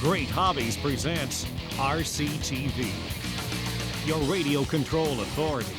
Great Hobbies presents RCTV, your radio control authority.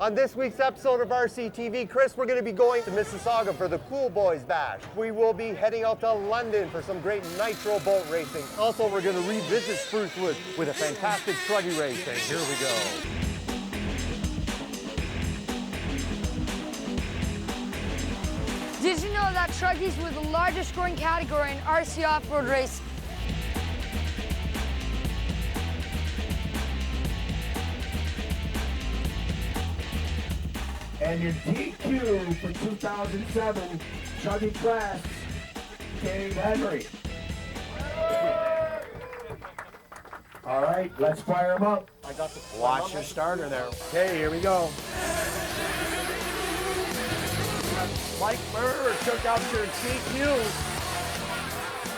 On this week's episode of RCTV, Chris, we're going to be going to Mississauga for the Cool Boys Bash. We will be heading out to London for some great nitro boat racing. Also, we're going to revisit Sprucewood with a fantastic truggy racing. Here we go. Did you know that truggies were the largest growing category in RC off-road racing? And your DQ for 2007 Truggy class, Dave Henry. All right, let's fire him up. Watch your starter there. Okay, here we go. Mike Murr took out your DQ.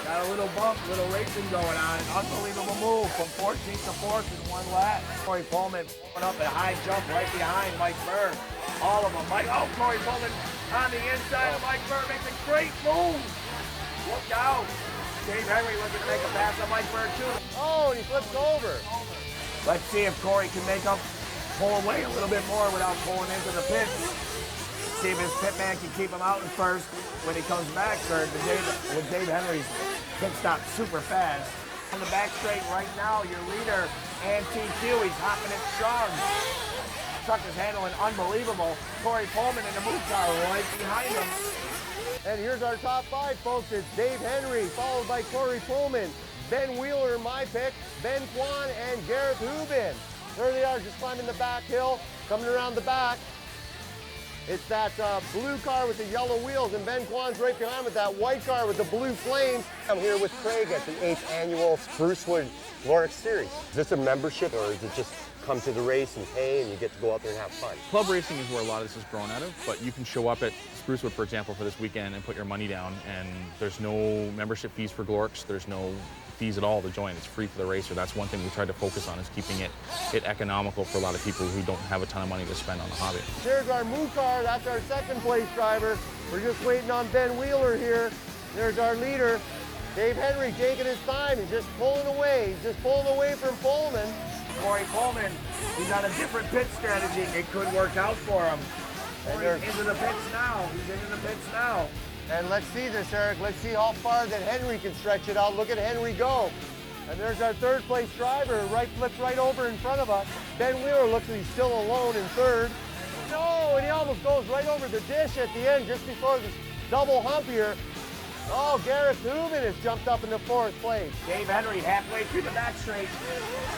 Got a little bump, little racing going on. Unbelievable move from 14th to 4th in one lap. Corey Pullman put up a high jump right behind Mike Murr. All of them. Corey Pullman on the inside of Mike Murr makes a great move. Look out. Dave Henry looking to make a pass on Mike Murr too. Oh, and he flips over. Let's see if Corey can pull away a little bit more without pulling into the pits. See if his pit man can keep him out in first when he comes back third. With Dave Henry's pit stop super fast. On the back straight right now, your leader, TQ, he's hopping it strong. Truck is handling unbelievable. Corey Pullman in the move car right behind him. And here's our top five, folks. It's Dave Henry, followed by Corey Pullman, Ben Wheeler in my pick, Ben Kwan, and Gareth Hubin. There they are, just climbing the back hill, coming around the back. It's that blue car with the yellow wheels, and Ben Kwan's right behind with that white car with the blue flames. I'm here with Craig at the 8th annual Sprucewood Lorix Series. Is this a membership, or is it just come to the race and pay and you get to go out there and have fun? Club racing is where a lot of this is grown out of, but you can show up at Sprucewood, for example, for this weekend and put your money down, and there's no membership fees for Glorix. There's no fees at all to join. It's free for the racer. That's one thing we try to focus on, is keeping it economical for a lot of people who don't have a ton of money to spend on the hobby. Here's our Moo car. That's our second place driver. We're just waiting on Ben Wheeler here. There's our leader, Dave Henry, taking his time. He's just pulling away. He's just pulling away from Pullman. Corey Pullman, he's on a different pit strategy. It could work out for him. Corey's into the pits now. He's into the pits now. And let's see this, Eric. Let's see how far that Henry can stretch it out. Look at Henry go. And there's our third place driver, flips right over in front of us. Ben Wheeler looks like he's still alone in third. No, and he almost goes right over the dish at the end just before this double hump here. Oh, Gareth Hubin has jumped up into 4th place. Dave Henry halfway through the back straight.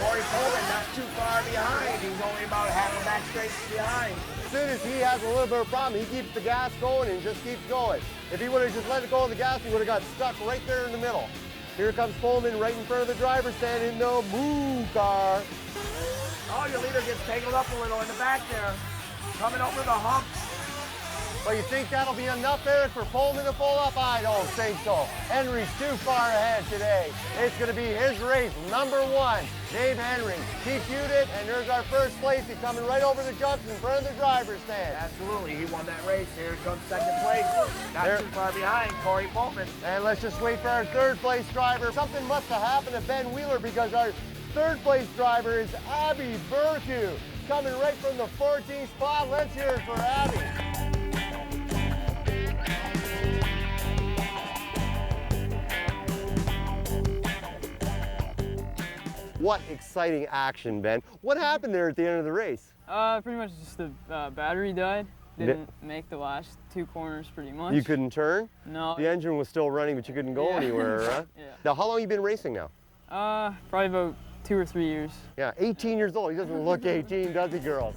Corey Pullman not too far behind. He's only about half a back straight behind. As soon as he has a little bit of a problem, he keeps the gas going and just keeps going. If he would have just let it go of the gas, he would have got stuck right there in the middle. Here comes Pullman right in front of the driver's stand in the Moo car. Oh, your leader gets tangled up a little in the back there. Coming over the hump. But you think that'll be enough, Eric, for Pullman to pull up? I don't think so. Henry's too far ahead today. It's going to be his race, number 1. Dave Henry. He queued it, and there's our first place. He's coming right over the jumps in front of the driver's stand. Absolutely, he won that race. Here comes second place. Not too far behind, Corey Pullman. And let's just wait for our third place driver. Something must have happened to Ben Wheeler, because our third place driver is Abby Bertu, coming right from the 14th spot. Let's hear it for Abby. What exciting action, Ben. What happened there at the end of the race? Pretty much just the battery died. Didn't make the last 2 corners pretty much. You couldn't turn? No. The engine was still running, but you couldn't go anywhere, huh? Yeah. Now, how long have you been racing now? Probably about 2 or 3 years. Yeah, 18 years old. He doesn't look 18, does he, girls?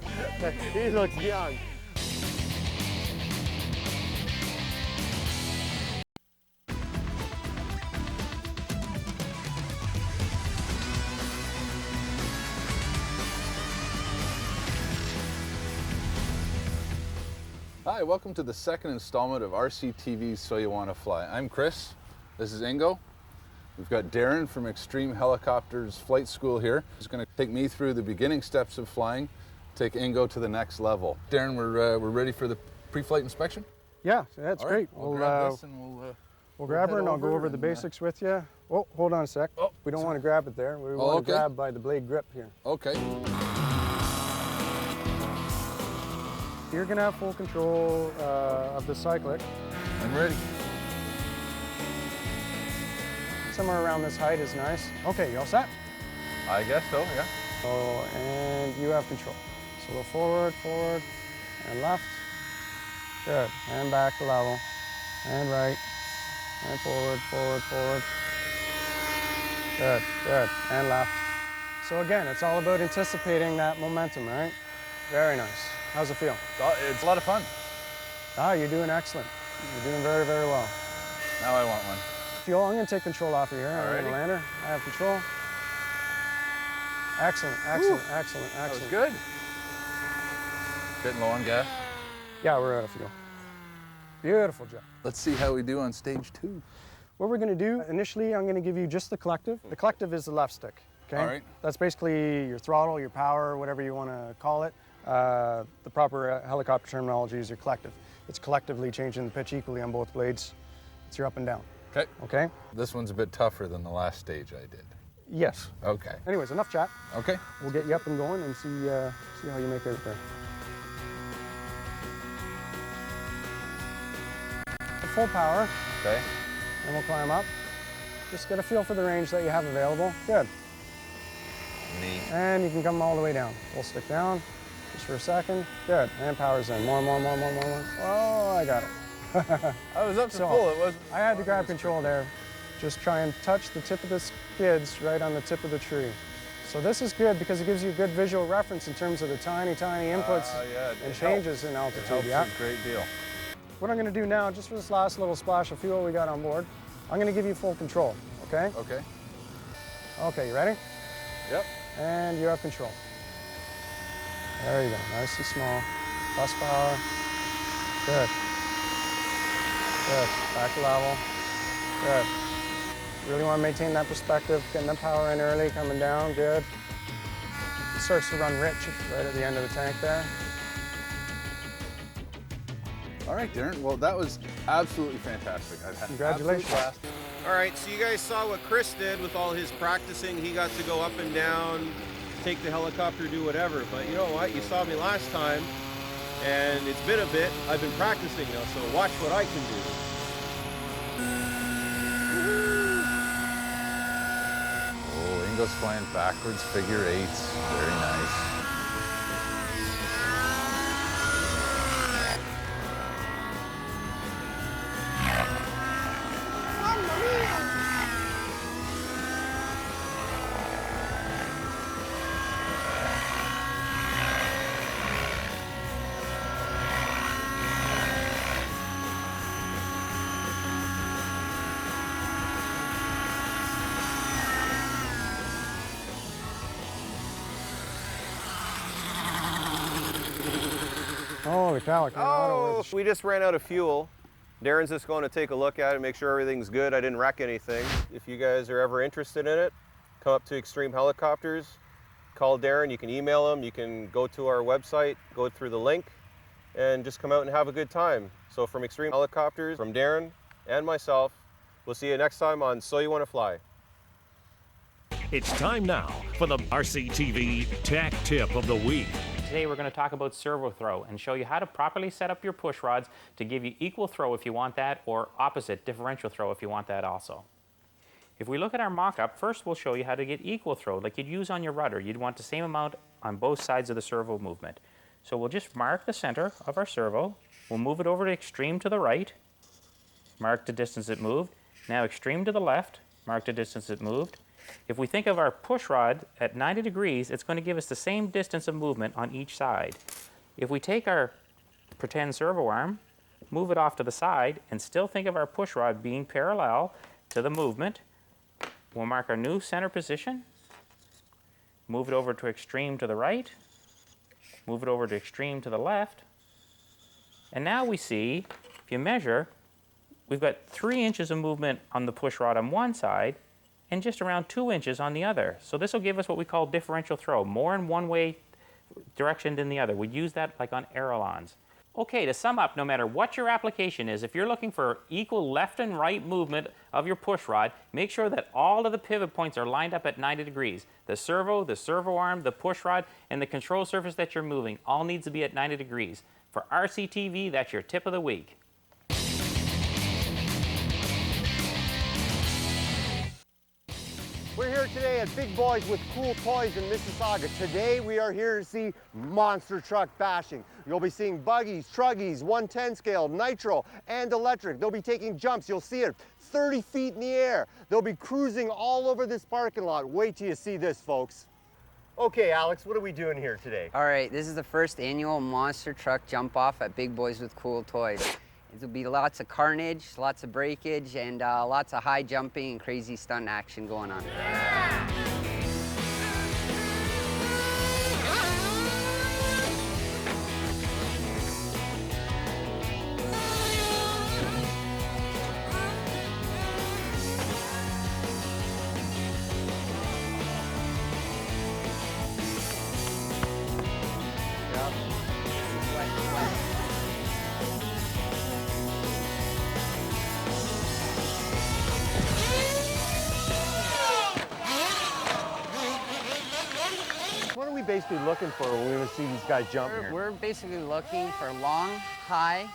He looks young. Hi, welcome to the second installment of RCTV's So You Want to Fly. I'm Chris, this is Ingo. We've got Darren from Extreme Helicopters Flight School here. He's going to take me through the beginning steps of flying, take Ingo to the next level. Darren, we're ready for the pre-flight inspection? Yeah, that's All great. right, we'll grab this and we'll grab her and I'll go over the and, basics with you. Oh, hold on a sec. Oh, we don't want to grab it there. We want okay. to grab by the blade grip here. Okay. You're going to have full control of the cyclic. I'm ready. Somewhere around this height is nice. Okay, you all set? I guess so, yeah. Oh, and you have control. So go forward, forward, and left. Good. And back to level. And right. And forward, forward, forward. Good, good. And left. So again, it's all about anticipating that momentum, right? Very nice. How's it feel? It's a lot of fun. Ah, you're doing excellent. You're doing very, very well. Now I want one. Fuel, I'm going to take control off of here. I'm going to land her. I have control. Excellent, excellent, excellent, That was excellent. good. Getting low on gas. Yeah, we're out of fuel. Beautiful job. Let's see how we do on stage 2. What we're going to do, initially, I'm going to give you just the collective. The collective is the left stick, okay? All right. That's basically your throttle, your power, whatever you want to call it. The proper helicopter terminology is your collective. It's collectively changing the pitch equally on both blades. It's your up and down. Okay. Okay? This one's a bit tougher than the last stage I did. Yes. Okay. Anyways, enough chat. Okay. We'll get you up and going and see how you make out there. At full power, Okay. and we'll climb up. Just get a feel for the range that you have available. Good. Neat. And you can come all the way down. Full stick down, just for a second. Good. And power's in. More, more, more, more, more, more. Oh, I got it. I was up to So, full. It wasn't. I had to grab control there. Just try and touch the tip of the skids right on the tip of the tree. So this is good because it gives you a good visual reference in terms of the tiny, tiny inputs Yeah, and it changes helps. in It altitude. helps Yeah. a great deal. What I'm going to do now, just for this last little splash of fuel we got on board, I'm going to give you full control. Okay? Okay. Okay, you ready? Yep. And you have control. There you go, nice and small. Plus power. Good. Good. Back to level. Good. Really want to maintain that perspective, getting that power in early, coming down, good. It starts to run rich right at the end of the tank there. All right, Darren. Well, that was absolutely fantastic. I've had Congratulations. absolute blast. All right, so you guys saw what Chris did with all his practicing. He got to go up and down, take the helicopter, do whatever. But you know what? You saw me last time, and it's been a bit. I've been practicing now, so watch what I can do. Oh, Ingo's flying backwards, figure eights. Very nice. Holy cow, I can't Oh, we just ran out of fuel. Darren's just going to take a look at it, make sure everything's good. I didn't wreck anything. If you guys are ever interested in it, come up to Extreme Helicopters, call Darren. You can email him. You can go to our website, go through the link, and just come out and have a good time. So from Extreme Helicopters, from Darren and myself, we'll see you next time on So You Want to Fly. It's time now for the RCTV Tech Tip of the Week. Today we're going to talk about servo throw and show you how to properly set up your push rods to give you equal throw if you want that, or opposite differential throw if you want that also. If we look at our mock-up, first we'll show you how to get equal throw like you'd use on your rudder. You'd want the same amount on both sides of the servo movement. So we'll just mark the center of our servo. We'll move it over to extreme to the right, mark the distance it moved. Now extreme to the left, mark the distance it moved. If we think of our push rod at 90 degrees, it's going to give us the same distance of movement on each side. If we take our pretend servo arm, move it off to the side, and still think of our push rod being parallel to the movement, we'll mark our new center position, move it over to extreme to the right, move it over to extreme to the left, and now we see, if you measure, we've got 3 inches of movement on the push rod on one side and just around 2 inches on the other. So this will give us what we call differential throw, more in one way direction than the other. We use that like on aerolons. Okay, to sum up, no matter what your application is, if you're looking for equal left and right movement of your push rod, make sure that all of the pivot points are lined up at 90 degrees. The servo arm, the push rod, and the control surface that you're moving all needs to be at 90 degrees. For RCTV, that's your tip of the week. We're here today at Big Boys with Cool Toys in Mississauga. Today we are here to see monster truck bashing. You'll be seeing buggies, truggies, 110 scale, nitro, and electric. They'll be taking jumps. You'll see it 30 feet in the air. They'll be cruising all over this parking lot. Wait till you see this, folks. Okay, Alex, what are we doing here today? All right, this is the first annual monster truck jump off at Big Boys with Cool Toys. It'll be lots of carnage, lots of breakage, and lots of high jumping and crazy stunt action going on. What are we basically looking for when we see these guys jump here? We're basically looking for long, high,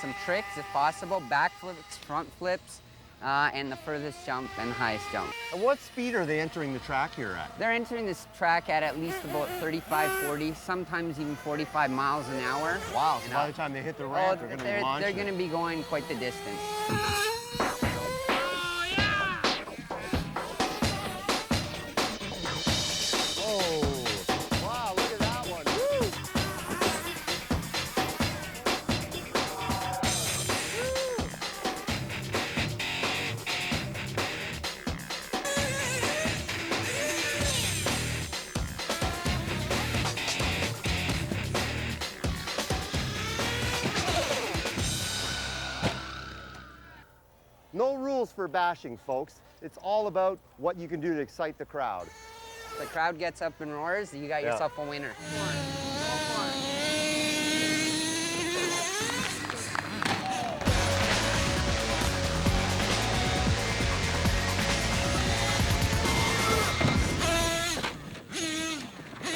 some tricks if possible, back flips, front flips, and the furthest jump and highest jump. And what speed are they entering the track here at? They're entering this track at least about 35, 40, sometimes even 45 miles an hour. Wow, so by the time they hit the ramp, they're going to be launching. They're going to be going quite the distance. No rules for bashing, folks. It's all about what you can do to excite the crowd. The crowd gets up and roars, you got yourself a winner.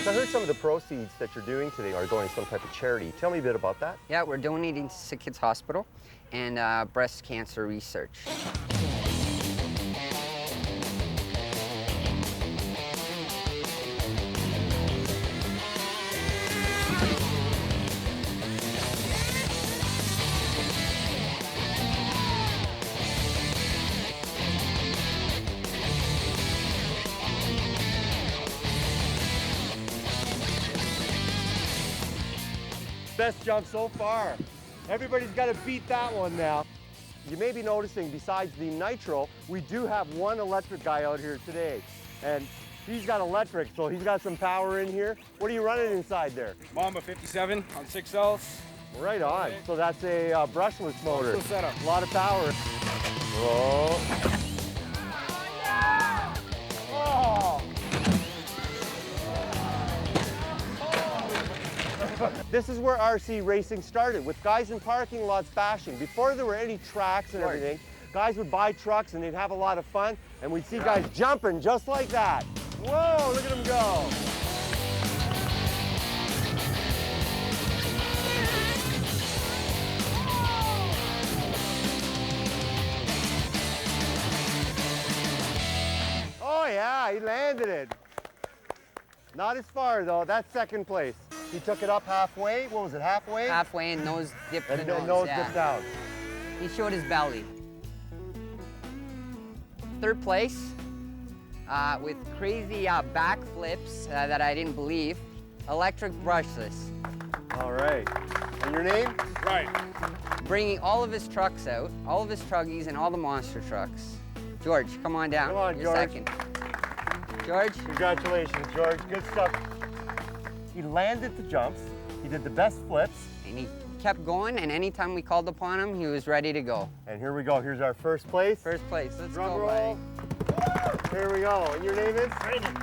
So I heard some of the proceeds that you're doing today are going to some type of charity. Tell me a bit about that. Yeah, we're donating to Sick Kids Hospital and breast cancer research. Best jump so far. Everybody's got to beat that one now. You may be noticing, besides the nitro, we do have one electric guy out here today. And he's got electric, so he's got some power in here. What are you running inside there? Mamba 57 on 6 Ls. Right on. So that's a brushless motor. Full setup. A lot of power. Whoa. Oh. This is where RC racing started, with guys in parking lots bashing. Before there were any tracks and everything, guys would buy trucks and they'd have a lot of fun, and we'd see guys jumping just like that. Whoa, look at them go. Oh yeah, he landed it. Not as far though, that's second place. He took it up halfway. What was it, halfway? Halfway and nose dipped the nose. Nose dipped out. He showed his belly. Third place, with crazy backflips that I didn't believe. Electric brushless. All right. And your name? Right. Bringing all of his trucks out, all of his truggies and all the monster trucks. George, come on down. Come on, You're George. second. George? Congratulations, George. Good stuff. He landed the jumps. He did the best flips. And he kept going, and anytime we called upon him, he was ready to go. And here we go. Here's our first place. First place. Let's Drum go, roll. buddy. Here we go. And your name is? Brandon.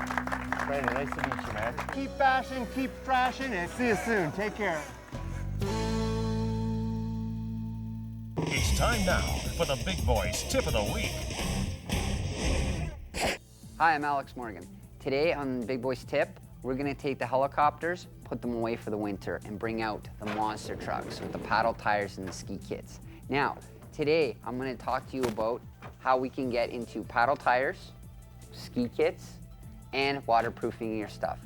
Brandon, nice to meet you, man. Keep bashing, keep trashing, and see you soon. Take care. It's time now for the Big Boys Tip of the Week. Hi, I'm Alex Morgan. Today on Big Boys Tip, we're gonna take the helicopters, put them away for the winter, and bring out the monster trucks with the paddle tires and the ski kits. Now, today I'm gonna talk to you about how we can get into paddle tires, ski kits, and waterproofing your stuff.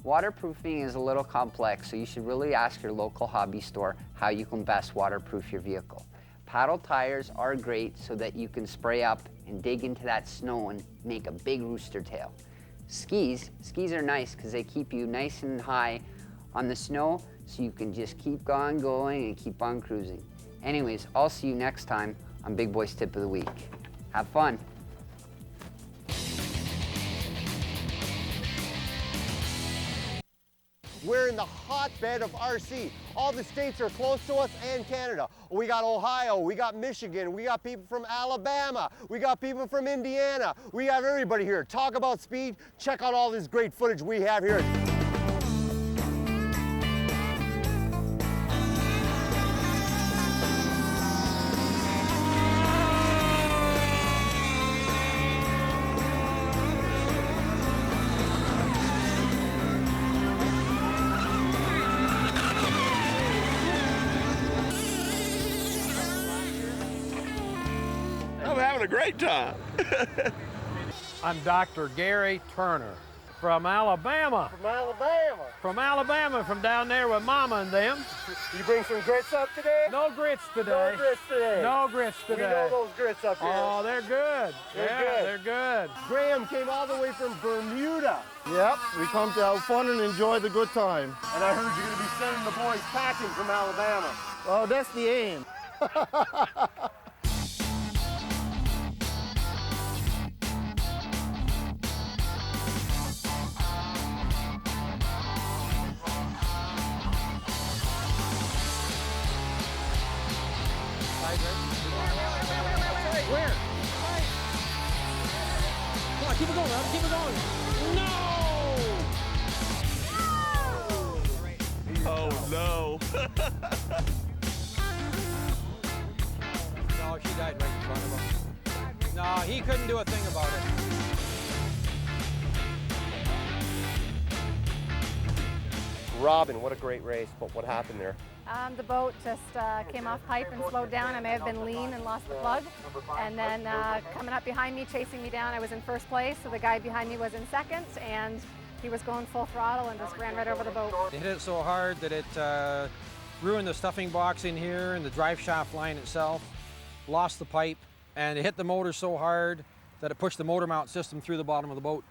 Waterproofing is a little complex, so you should really ask your local hobby store how you can best waterproof your vehicle. Paddle tires are great so that you can spray up and dig into that snow and make a big rooster tail. Skis are nice because they keep you nice and high on the snow so you can just keep on going and keep on cruising. Anyways, I'll see you next time on Big Boys Tip of the Week. Have fun. We're in the hotbed of RC. All the states are close to us and Canada. We got Ohio, we got Michigan, we got people from Alabama, we got people from Indiana. We have everybody here. Talk about speed, check out all this great footage we have here. I'm having a great time. I'm Dr. Gary Turner from Alabama. From Alabama. From Alabama, from down there with Mama and them. You bring some grits up today? No grits today. No grits today. No grits today. We know those grits up here. Oh, they're good. They're good. Graham came all the way from Bermuda. Yep, we come to have fun and enjoy the good time. And I heard you're going to be sending the boys packing from Alabama. Oh, that's the aim. Where? Come on, keep it going, Rob. Keep it going. No! Oh no. No, she died right in front of him. No, he couldn't do a thing about it. Robin, what a great race, but what happened there? The boat just came off pipe and slowed down. I may have been lean and lost the plug. And then coming up behind me, chasing me down, I was in first place. So the guy behind me was in second, and he was going full throttle and just ran right over the boat. They hit it so hard that it ruined the stuffing box in here and the drive shaft line itself, lost the pipe, and it hit the motor so hard that it pushed the motor mount system through the bottom of the boat.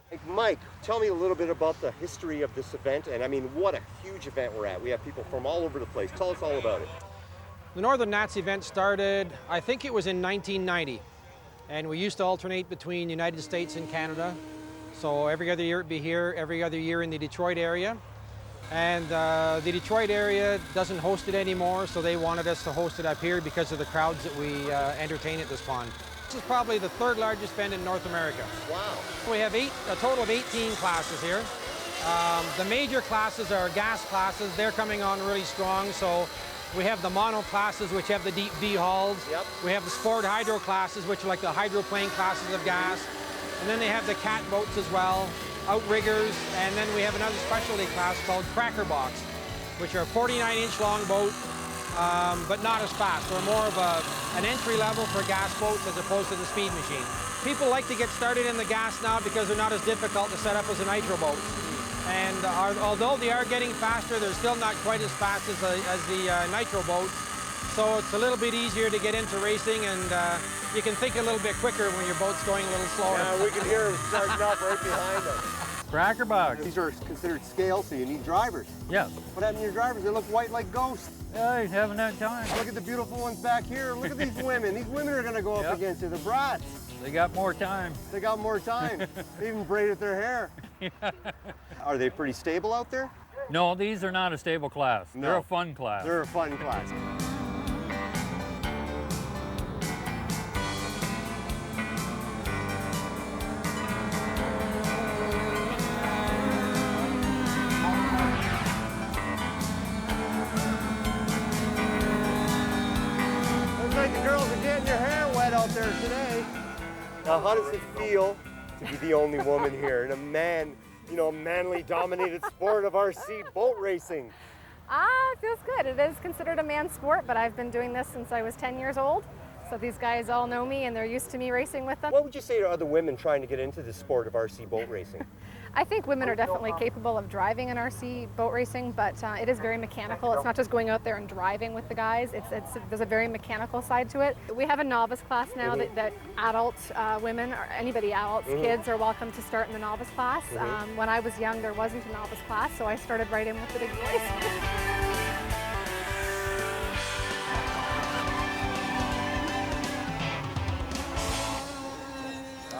Hey, Mike, tell me a little bit about the history of this event. And I mean, what a huge event we're at. We have people from all over the place. Tell us all about it. The Northern Nats event started, I think it was in 1990. And we used to alternate between United States and Canada. So every other year it'd be here, every other year in the Detroit area. And the Detroit area doesn't host it anymore, so they wanted us to host it up here because of the crowds that we entertain at this pond. This is probably the third largest event in North America. Wow. We have a total of 18 classes here. The major classes are gas classes. They're coming on really strong. So we have the mono classes, which have the deep V hulls. Yep. We have the sport hydro classes, which are like the hydroplane classes of gas. And then they have the cat boats as well, outriggers. And then we have another specialty class called Cracker Box, which are 49-inch long boat, but not as fast. They're more of an entry level for gas boats as opposed to the speed machine. People like to get started in the gas now because they're not as difficult to set up as a nitro boat. And although they are getting faster, they're still not quite as fast as the nitro boats. So it's a little bit easier to get into racing, and you can think a little bit quicker when your boat's going a little slower. Yeah, we can hear them starting up right behind us. Cracker box. These are considered scale, so you need drivers. Yes. What happened to your drivers? They look white like ghosts. Yeah, he's having that time. Look at the beautiful ones back here. Look at these women. These women are going to go up against you, the brats. They got more time. They got more time. They even braided their hair. Are they pretty stable out there? No, these are not a stable class. No. They're a fun class. They're a fun class. Looks like the girls are getting your hair wet out there today. Now, how does it feel to be the only woman here in a manly dominated sport of RC boat racing? It feels good. It is considered a man's sport, but I've been doing this since I was 10 years old. So these guys all know me and they're used to me racing with them. What would you say to other women trying to get into the sport of RC boat racing? I think women are definitely capable of driving an RC boat racing, but it is very mechanical. It's not just going out there and driving with the guys. There's a very mechanical side to it. We have a novice class now that adult women, or anybody adults, kids are welcome to start in the novice class. When I was young, there wasn't a novice class, so I started right in with the big boys.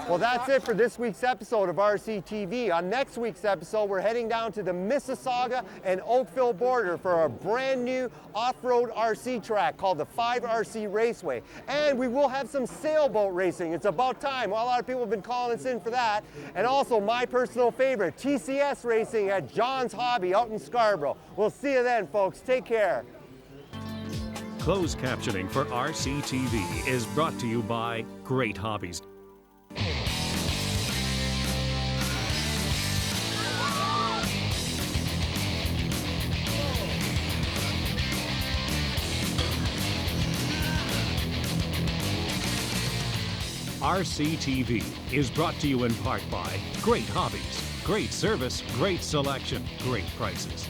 Well, that's it for this week's episode of RC TV. On next week's episode, we're heading down to the Mississauga and Oakville border for a brand new off-road RC track called the 5RC Raceway. And we will have some sailboat racing. It's about time. Well, a lot of people have been calling us in for that. And also my personal favorite, TCS racing at John's Hobby out in Scarborough. We'll see you then, folks. Take care. Closed captioning for RCTV is brought to you by Great Hobbies. RCTV is brought to you in part by Great Hobbies. Great service, great selection, great prices.